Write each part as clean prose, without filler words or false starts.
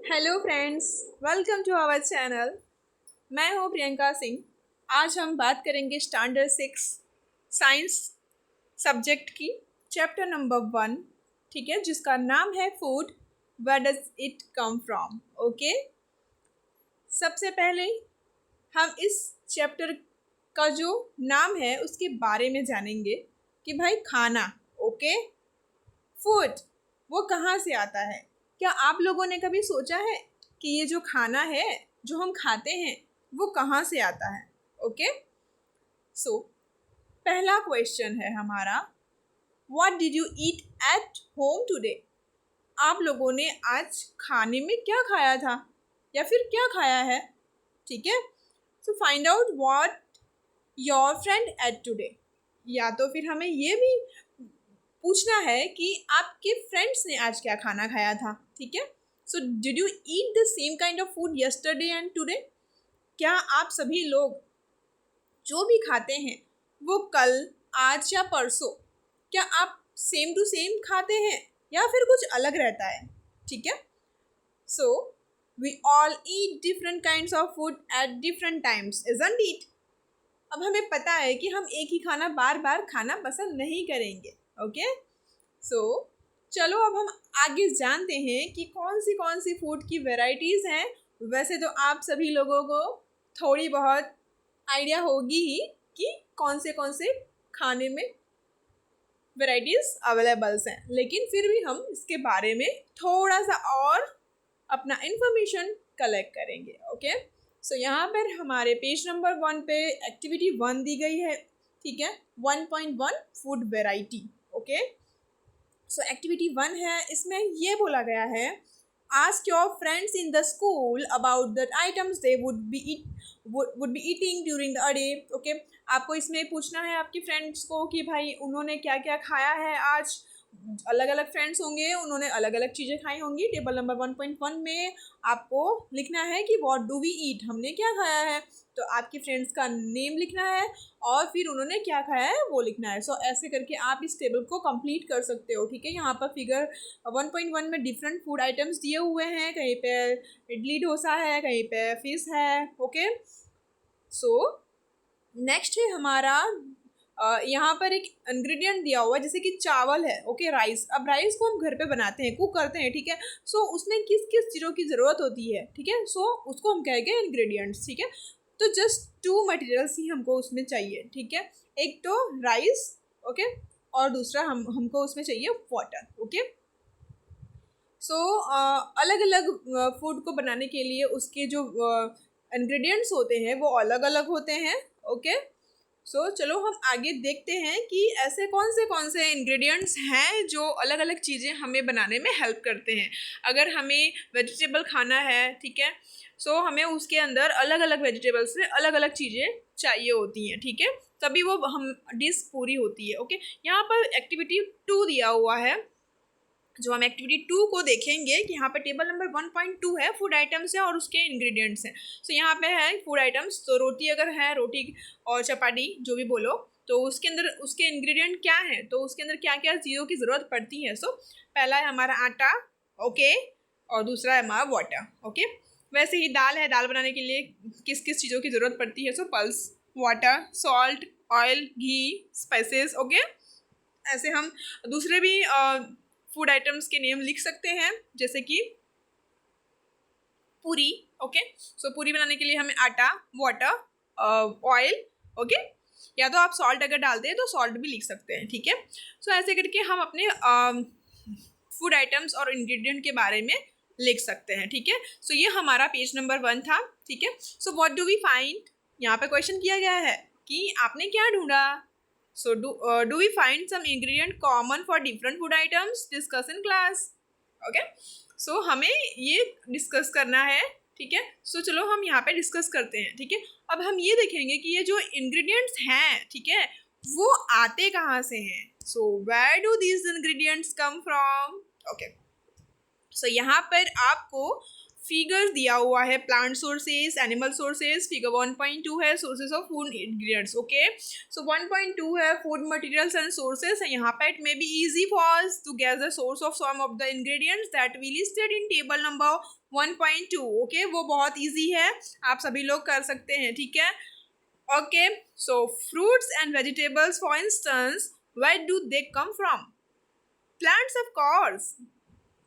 Hello friends, welcome to our channel. मैं हूँ प्रियंका सिंह। आज हम बात करेंगे स्टैंडर्ड 6 साइंस सब्जेक्ट की चैप्टर नंबर 1, ठीक है, जिसका नाम है food, where does it come from. Okay, सबसे पहले हम इस चैप्टर का जो नाम है उसके बारे में जानेंगे कि भाई खाना, ओके, फूड वो कहाँ से आता है। क्या आप लोगों ने कभी सोचा है कि ये जो खाना है जो हम खाते हैं वो कहाँ से आता है। ओके, सो पहला क्वेश्चन है हमारा, what did you eat at home today. आप लोगों ने आज खाने में क्या खाया था या फिर क्या खाया है, ठीक है। So find out what your friend at today. या तो फिर हमें ये भी पूछना है कि आपके फ्रेंड्स ने आज क्या खाना खाया था, ठीक है। So did you eat the same kind of food yesterday and today. क्या आप सभी लोग जो भी खाते हैं वो कल, आज या परसों, क्या आप सेम टू सेम खाते हैं या फिर कुछ अलग रहता है, ठीक है। So we all eat different kinds of food at different times, isn't it. अब हमें पता है कि हम एक ही खाना बार बार खाना पसंद नहीं करेंगे। ओके, सो चलो अब हम आगे जानते हैं कि कौन सी फूड की वैरायटीज़ हैं। वैसे तो आप सभी लोगों को थोड़ी बहुत आइडिया होगी ही कि कौन से खाने में वैरायटीज़ अवेलेबल्स हैं, लेकिन फिर भी हम इसके बारे में थोड़ा सा और अपना इंफॉर्मेशन कलेक्ट करेंगे। ओके, सो यहाँ पर हमारे पेज नंबर 1 पे एक्टिविटी 1 दी गई है, ठीक है, 1.1 फूड वेराइटी। ओके, सो एक्टिविटी 1 है, इसमें ये बोला गया है, ask your friends in the school about the items they would be eating during the day. Okay, आपको इसमें पूछना है आपकी फ्रेंड्स को कि भाई उन्होंने क्या क्या खाया है आज। अलग अलग फ्रेंड्स होंगे, उन्होंने अलग अलग चीज़ें खाई होंगी। टेबल नंबर 1.1 में आपको लिखना है कि व्हाट डू वी ईट, हमने क्या खाया है। तो आपके फ्रेंड्स का नेम लिखना है और फिर उन्होंने क्या खाया है वो लिखना है। सो ऐसे करके आप इस टेबल को कंप्लीट कर सकते हो, ठीक है। यहाँ पर फिगर 1.1 में डिफरेंट फूड आइटम्स दिए हुए हैं, कहीं पे इडली डोसा है, कहीं पे फिश है। ओके, सो नेक्स्ट है हमारा, यहाँ पर एक इंग्रेडिएंट दिया हुआ है जैसे कि चावल है, ओके, राइस। अब राइस को हम घर पे बनाते हैं, कुक करते हैं, ठीक है। सो उसमें किस किस चीज़ों की ज़रूरत होती है, ठीक है। सो उसको हम कहेंगे इंग्रेडिएंट्स, ठीक है। तो जस्ट 2 मटेरियल्स ही हमको उसमें चाहिए, ठीक है। एक तो राइस, ओके, और दूसरा हमको उसमें चाहिए वाटर। ओके, सो अलग अलग फूड को बनाने के लिए उसके जो इंग्रेडिएंट्स होते हैं वो अलग अलग होते हैं। ओके, सो चलो हम आगे देखते हैं कि ऐसे कौन से इंग्रेडिएंट्स हैं जो अलग अलग चीज़ें हमें बनाने में हेल्प करते हैं। अगर हमें वेजिटेबल खाना है, ठीक है, सो हमें उसके अंदर अलग अलग वेजिटेबल्स से अलग अलग चीज़ें चाहिए होती हैं, ठीक है, तभी वो हम डिश पूरी होती है। ओके, यहाँ पर एक्टिविटी 2 दिया हुआ है, जो हम एक्टिविटी 2 को देखेंगे कि यहाँ पे टेबल नंबर 1.2 है, फूड आइटम्स है और उसके इंग्रेडिएंट्स हैं। सो यहाँ पे है फूड आइटम्स, तो रोटी अगर है, रोटी और चपाटी जो भी बोलो, तो उसके अंदर उसके इंग्रेडिएंट क्या है, तो उसके अंदर क्या क्या चीज़ों की ज़रूरत पड़ती है। सो पहला है हमारा आटा, ओके, और दूसरा है हमारा वाटर। ओके, वैसे ही दाल है, दाल बनाने के लिए किस किस चीज़ों की ज़रूरत पड़ती है। सो पल्स, वाटर, सॉल्ट, ऑयल, घी, स्पाइसेस। ओके, ऐसे हम दूसरे भी फूड आइटम्स के नेम लिख सकते हैं, जैसे कि पूरी। ओके, सो पूरी बनाने के लिए हमें आटा, वाटर, ऑयल, ओके, या तो आप सॉल्ट अगर डालते हैं तो सॉल्ट भी लिख सकते हैं, ठीक है। सो ऐसे करके हम अपने फूड आइटम्स और इंग्रेडिएंट के बारे में लिख सकते हैं, ठीक है। सो ये हमारा पेज नंबर 1 था, ठीक है। So what do we find, यहाँ पे क्वेश्चन किया गया है कि आपने क्या ढूंढा। So do we find some ingredient common for different food items? Discuss in class. Okay? So हमें ये डिस्कस करना है, ठीक है। सो चलो हम यहाँ पे डिस्कस करते हैं, ठीक है। अब हम ये देखेंगे कि ये जो इंग्रेडिएंट्स हैं, ठीक है, वो आते कहाँ से हैं। So where do these ingredients come from. Okay, so यहाँ पर आपको फिगर्स दिया हुआ है, plant sources, animal sources. Figure 1.2 है sources of food ingredients. Okay, so 1.2 है फूड मटेरियल्स एंड सोर्सेज है। यहाँ पे it may be easy for us to guess the source of some of the ingredients that we listed in table number 1.2। Okay, वो बहुत easy है, आप सभी लोग कर सकते हैं, ठीक है। Okay, so fruits and vegetables for instance, where do they come from? Plants, of course.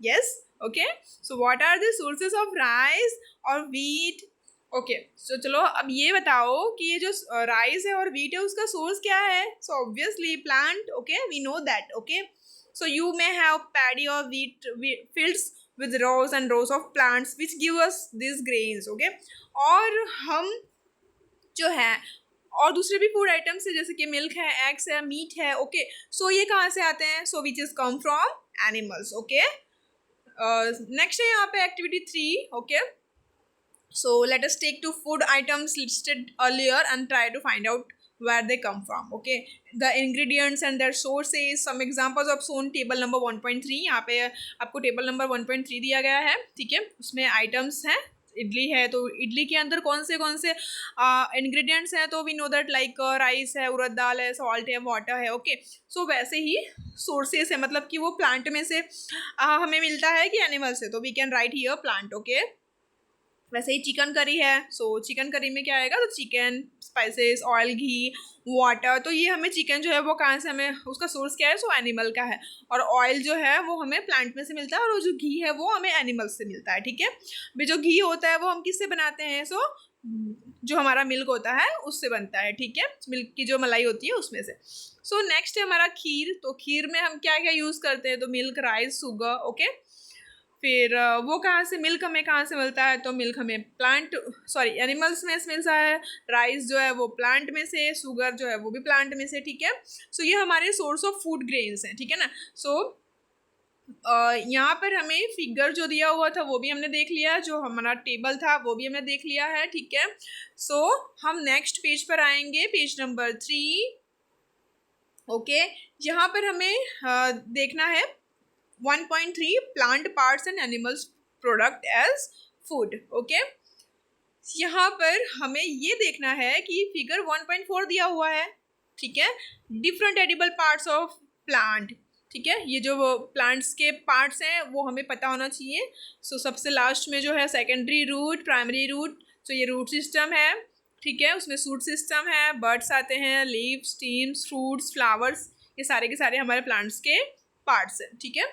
Yes. Okay, so what are the sources of rice or wheat? Okay, so चलो अब ये बताओ कि ये जो राइस है और wheat है उसका सोर्स क्या है? So obviously plant. Okay, we know that. Okay, so you may have paddy or wheat fields with rows and rows of plants which give us these grains. Okay, और हम जो है और दूसरे भी फूड आइटम्स है जैसे कि मिल्क है, एग्स है, मीट है। ओके, सो ये कहाँ से आते हैं? So which is come from animals. Okay, next है यहाँ पे activity 3। Okay, so let us take two food items listed earlier and try to find out where they come from. Okay, the ingredients and their sources, some examples of shown table number 1.3। यहाँ पे आपको table number 1.3 दिया गया है, ठीक है। उसमें items हैं, इडली है तो इडली के अंदर कौन से इंग्रेडिएंट्स हैं, तो we know that like rice है, उड़द दाल है, सॉल्ट है, वाटर है। ओके, सो वैसे ही सोर्सेस है, मतलब कि वो प्लांट में से हमें मिलता है कि एनिमल से, तो we can write here plant. Okay, वैसे ही चिकन करी है, सो चिकन करी में क्या आएगा? तो चिकन, स्पाइसेस, ऑयल, घी, वाटर। तो ये हमें चिकन जो है वो कहाँ से, हमें उसका सोर्स क्या है? सो एनिमल का है। और ऑयल जो है वो हमें प्लांट में से मिलता है, और जो घी है वो हमें एनिमल से मिलता है, ठीक है। अभी जो घी होता है वो हम किससे बनाते हैं? सो जो हमारा मिल्क होता है उससे बनता है, ठीक है। मिल्क की जो मलाई होती है उसमें से। सो नेक्स्ट है हमारा खीर। तो खीर में हम क्या क्या यूज़ करते हैं? तो मिल्क, राइस, शुगर। ओके, फिर वो कहाँ से, मिल्क हमें कहाँ से मिलता है? तो मिल्क हमें एनिमल्स में से मिलता है। राइस जो है वो प्लांट में से, शुगर जो है वो भी प्लांट में से, ठीक है। सो ये हमारे सोर्स ऑफ फूड ग्रेन्स हैं, ठीक है ना। सो यहाँ पर हमें फिगर जो दिया हुआ था वो भी हमने देख लिया, जो हमारा टेबल था वो भी हमने देख लिया है, ठीक है। सो हम नेक्स्ट पेज पर आएंगे, पेज नंबर 3। ओके, यहाँ पर हमें देखना है 1.3 plant parts and animals product as food. Okay, यहाँ पर हमें ये देखना है कि फिगर 1.4 दिया हुआ है, ठीक है। Different edible parts of plant, ठीक है। ये जो प्लांट्स के पार्ट्स हैं वो हमें पता होना चाहिए। सो सबसे लास्ट में जो है सेकेंडरी रूट, प्राइमरी रूट। सो ये रूट सिस्टम है, ठीक है। उसमें सूट सिस्टम है, बर्ड्स आते हैं, लीव्स, स्टीम्स, फ्रूट्स, फ्लावर्स, ये सारे के सारे हमारे प्लांट्स के पार्ट्स हैं, ठीक है।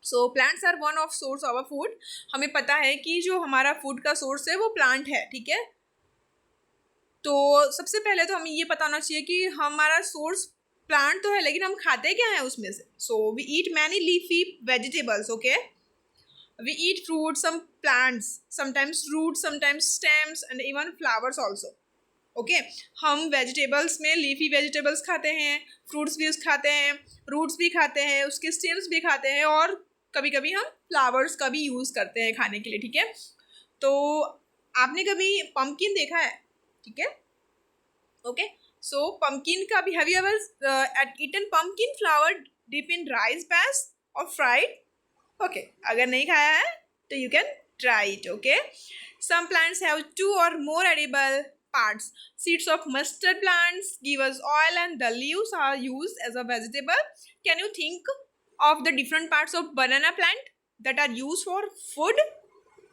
So plants are one of source of a food. हमें पता है कि जो हमारा फूड का सोर्स है वो प्लांट है, ठीक है। तो सबसे पहले तो हमें ये पता होना चाहिए कि हमारा सोर्स प्लांट तो है, लेकिन हम खाते क्या हैं उसमें से? So we eat many leafy vegetables. Okay, we eat fruit, some plants, sometimes root, sometimes stems and even flowers also. Okay, हम वेजिटेबल्स में लीफी वेजिटेबल्स खाते हैं, फ्रूट्स भी खाते हैं, रूट्स भी खाते हैं, उसके स्टेम्स भी खाते हैं, और कभी कभी हम फ्लावर्स का भी यूज़ करते हैं खाने के लिए, ठीक है। तो आपने कभी पम्पकिन देखा है? ठीक है। ओके, सो पम्पकिन का भी, have you ever eaten pumpkin flower dip in rice base और फ्राइड? ओके, अगर नहीं खाया है तो you can try it. Okay, some plants have 2 or more edible parts. Seeds of mustard plants give us oil and the leaves are used as a vegetable. Can you think of the different parts of banana plant that are used for food?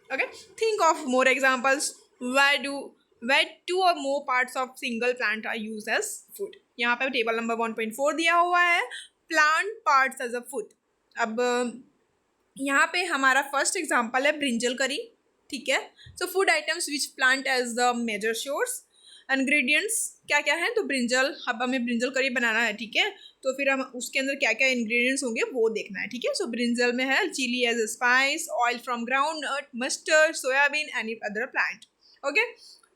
Okay, think of more examples where 2 or more parts of single plant are used as food. यहाँ पे table number 1.4 दिया हुआ है, plant parts as a food. अब यहाँ पे हमारा first example है ब्रिंजल करी, ठीक है। So food items which plant as the major source. Ingredients क्या क्या है? तो ब्रिंजल, अब हमें ब्रिंजल करी बनाना है, ठीक है। तो फिर हम उसके अंदर क्या क्या इंग्रेडिएंट्स होंगे वो देखना है, ठीक है। सो ब्रिंजल में है chilli as a spice, oil from ground nut, mustard, soybean, any other plant. Okay,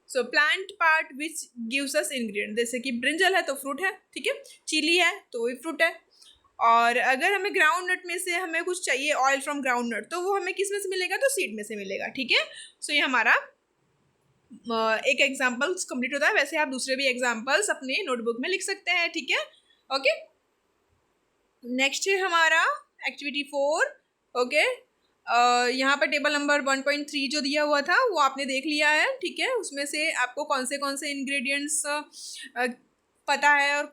so plant part which gives us ingredient, जैसे कि ब्रिंजल है तो फ्रूट है, ठीक है। चिली है तो वही फ्रूट है। और अगर हमें ग्राउंड नट में से हमें कुछ चाहिए, ऑयल फ्रॉम ग्राउंड नट, तो वो हमें किस में से मिलेगा? तो सीड में से मिलेगा, ठीक है। सो ये हमारा एक एग्जाम्पल्स कंप्लीट होता है। वैसे आप दूसरे भी एग्जाम्पल्स अपने नोटबुक में लिख सकते हैं, ठीक है। ओके, नेक्स्ट है हमारा एक्टिविटी 4। ओके, यहाँ पर टेबल नंबर 1.3 जो दिया हुआ था वो आपने देख लिया है, ठीक है। उसमें से आपको कौन से इंग्रेडिएंट्स पता है और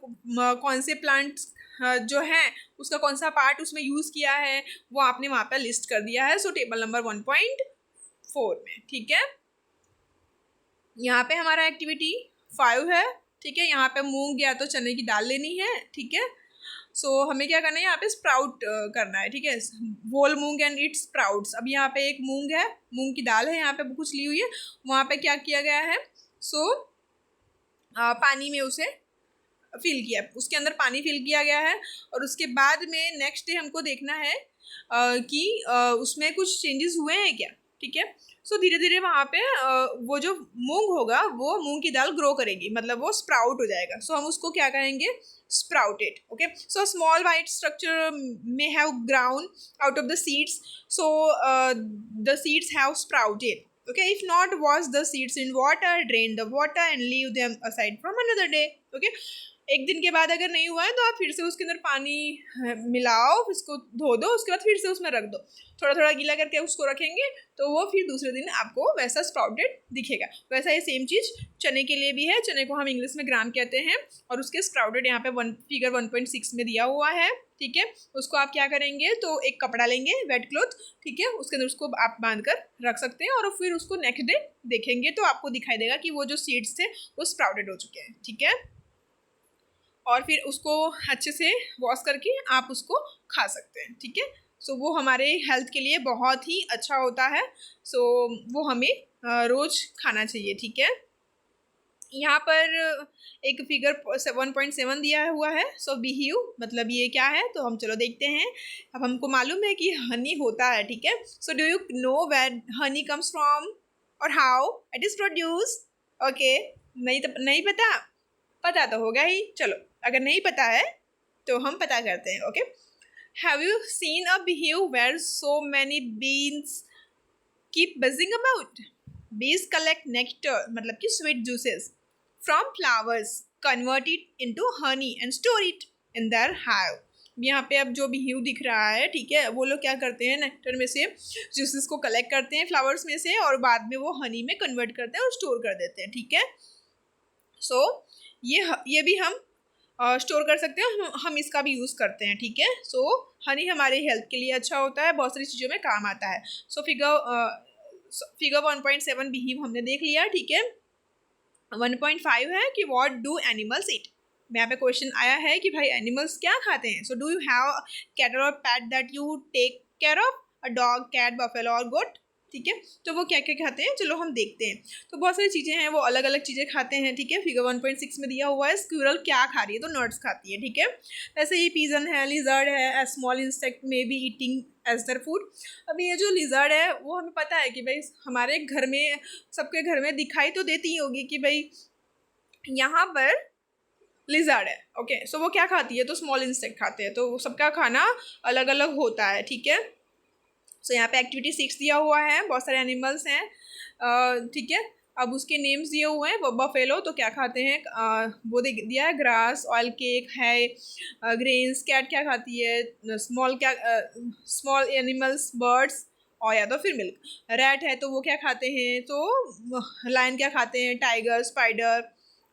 कौन से प्लांट्स जो हैं उसका कौन सा पार्ट उसमें यूज़ किया है वो आपने वहाँ पर लिस्ट कर दिया है। सो टेबल नंबर 1.4 में, ठीक है। यहाँ पे हमारा एक्टिविटी 5 है, ठीक है। यहाँ पे मूंग या तो चने की दाल लेनी है, ठीक है। सो हमें क्या करना है, यहाँ पे स्प्राउट करना है, ठीक है। होल मूंग एंड इट्स स्प्राउट्स। अब यहाँ पे एक मूंग है, मूंग की दाल है, यहाँ पे कुछ ली हुई है। वहाँ पे क्या किया गया है, पानी में उसे फिल किया, उसके अंदर पानी फिल किया गया है। और उसके बाद में नेक्स्ट डे हमको देखना है कि उसमें कुछ चेंजेस हुए हैं क्या, ठीक है। सो धीरे धीरे वहाँ पे वो जो मूंग होगा वो मूंग की दाल ग्रो करेगी, मतलब वो स्प्राउट हो जाएगा। सो हम उसको क्या कहेंगे, sprouted. Okay, so small white structure may have grown out of the seeds, so the seeds have sprouted. Okay, if not, wash the seeds in water, drain the water and leave them aside from another day. Okay, एक दिन के बाद अगर नहीं हुआ है तो आप फिर से उसके अंदर पानी मिलाओ, उसको धो दो, उसके बाद फिर से उसमें रख दो, थोड़ा थोड़ा गीला करके उसको रखेंगे तो वो फिर दूसरे दिन आपको वैसा स्प्राउटेड दिखेगा। वैसा ही सेम चीज़ चने के लिए भी है। चने को हम इंग्लिश में ग्राम कहते हैं और उसके स्प्राउटेड यहाँ पे फिगर 1.6 में दिया हुआ है, ठीक है। उसको आप क्या करेंगे, तो एक कपड़ा लेंगे, वेट क्लॉथ, ठीक है, उसके अंदर उसको आप बांध कर रख सकते हैं और फिर उसको नेक्स्ट डे देखेंगे तो आपको दिखाई देगा कि वो जो सीड्स थे वो स्प्राउटेड हो चुके हैं, ठीक है। और फिर उसको अच्छे से वॉश करके आप उसको खा सकते हैं, ठीक है। सो वो हमारे हेल्थ के लिए बहुत ही अच्छा होता है। सो वो हमें रोज़ खाना चाहिए, ठीक है। यहाँ पर एक फिगर 1.7 दिया हुआ है। सो बिहीव मतलब ये क्या है, तो हम चलो देखते हैं। अब हमको मालूम है कि हनी होता है, ठीक है। So do you know where honey comes from और how it is produce? Okay, नहीं पता? पता तो होगा ही, चलो अगर नहीं पता है तो हम पता करते हैं। Okay, have you seen a beehive where so many bees keep buzzing about? Bees collect nectar मतलब कि sweet juices from flowers, convert it into honey and store it in their hive. यहाँ पे अब जो beehive दिख रहा है, ठीक है, वो लोग क्या करते हैं, नेक्टर में से जूसेस को कलेक्ट करते हैं फ्लावर्स में से और बाद में वो हनी में कन्वर्ट करते हैं और स्टोर कर देते हैं, ठीक है। सो ये भी हम स्टोर कर सकते हैं, हम इसका भी यूज़ करते हैं, ठीक है। सो हनी हमारे हेल्थ के लिए अच्छा होता है, बहुत सारी चीज़ों में काम आता है। सो फिगर 1.7 बिहीव हमने देख लिया, ठीक है। 1.5 है कि व्हाट डू एनिमल्स ईट। यहाँ पे क्वेश्चन आया है कि भाई एनिमल्स क्या खाते हैं। So do you have cattle और pet that you take care of, a dog, cat, buffalo और गोट, ठीक है। तो वो क्या क्या खाते हैं, चलो हम देखते हैं। तो बहुत सारी चीज़ें हैं, वो अलग अलग चीज़ें खाते हैं, ठीक है। फिगर 1.6 में दिया हुआ है स्क्विरल क्या खा रही है, तो नट्स खाती है, ठीक है। वैसे ही पिजन है, लिजर्ड है, a small insect may be eating as their food. अभी ये जो लिजर्ड है वो हमें पता है कि भाई हमारे घर में, सबके घर में दिखाई तो देती ही होगी कि भाई यहाँ पर लिजर्ड है। ओके, सो वो क्या खाती है, तो स्मॉल इंसेक्ट खाते हैं, तो सबका खाना अलग अलग होता है, ठीक है। सो यहाँ पे एक्टिविटी 6 दिया हुआ है, बहुत सारे एनिमल्स हैं, ठीक है। अब उसके नेम्स दिए हुए हैं। बफेलो तो क्या खाते हैं, वो दिया है ग्रास, ऑयल केक है, ग्रेन्स। कैट क्या खाती है, स्मॉल एनिमल्स, बर्ड्स और या तो फिर मिल्क। रैट है तो वो क्या खाते हैं, तो लायन क्या खाते हैं, टाइगर, स्पाइडर,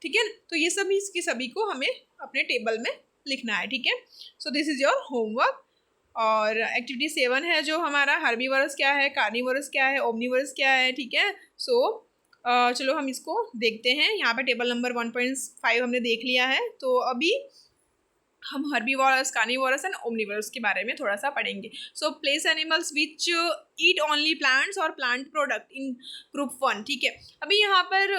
ठीक है। तो ये सभी इसकी सभी को हमें अपने टेबल में लिखना है, ठीक है। So this is your homework. और एक्टिविटी 7 है जो हमारा हर्बीवरस क्या है, कार्निवरस क्या है, ओमनीवरस क्या है, ठीक है। सो चलो हम इसको देखते हैं। यहाँ पे टेबल नंबर 1.5 हमने देख लिया है, तो अभी हम हर्बीवोरस, कार्निवोरस एंड ओमनीवोरस के बारे में थोड़ा सा पढ़ेंगे। So place animals which eat only plants और प्लांट प्रोडक्ट इन ग्रुप 1, ठीक है। अभी यहाँ पर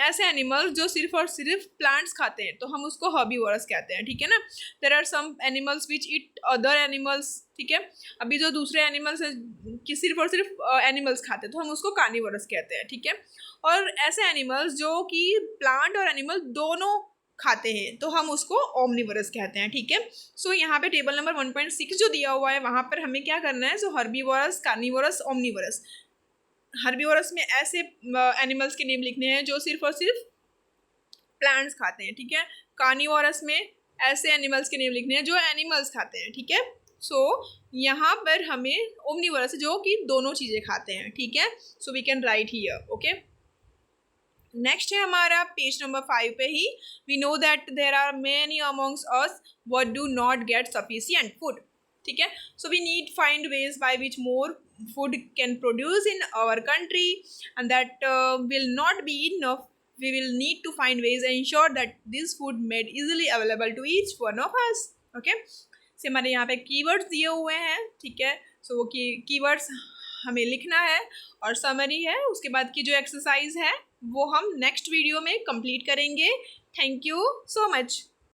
ऐसे एनिमल्स जो सिर्फ और सिर्फ प्लांट्स खाते हैं तो हम उसको हर्बीवोरस कहते हैं, ठीक है ना। There are some animals which eat other animals, ठीक है। अभी जो दूसरे एनिमल्स हैं कि सिर्फ और सिर्फ एनिमल्स खाते हैं तो हम उसको कार्निवोरस कहते हैं, ठीक है। और ऐसे एनिमल्स जो कि प्लांट और एनिमल दोनों खाते हैं तो हम उसको ओमनीवरस कहते हैं, ठीक है। सो यहाँ पे टेबल नंबर 1.6 जो दिया हुआ है वहाँ पर हमें क्या करना है, सो हर्बीवोरस, कार्निवोरस, ओमनीवरस। हर्बीवोरस में ऐसे एनिमल्स के नेम लिखने हैं जो सिर्फ और सिर्फ प्लांट्स खाते हैं, ठीक है। कार्निवोरस में ऐसे एनिमल्स के नेम लिखने हैं जो एनिमल्स खाते हैं, ठीक है। सो यहाँ पर हमें ओमनीवोरस जो कि दोनों चीज़ें खाते हैं, ठीक है। So we can write here, okay. Next है हमारा पेज नंबर 5 पे ही, we know that there are many amongst us what do not get sufficient food, ठीक है। So we need find ways by which more food can produce in our country, and that will not be enough. We will need to find ways and ensure that this food made easily available to each one of us, okay। से हमारे यहाँ पे keywords दिए हुए हैं, ठीक है। सो वो कीवर्ड्स हमें लिखना है और समरी है, उसके बाद की जो एक्सरसाइज है वो हम नेक्स्ट वीडियो में कंप्लीट करेंगे। Thank you so much.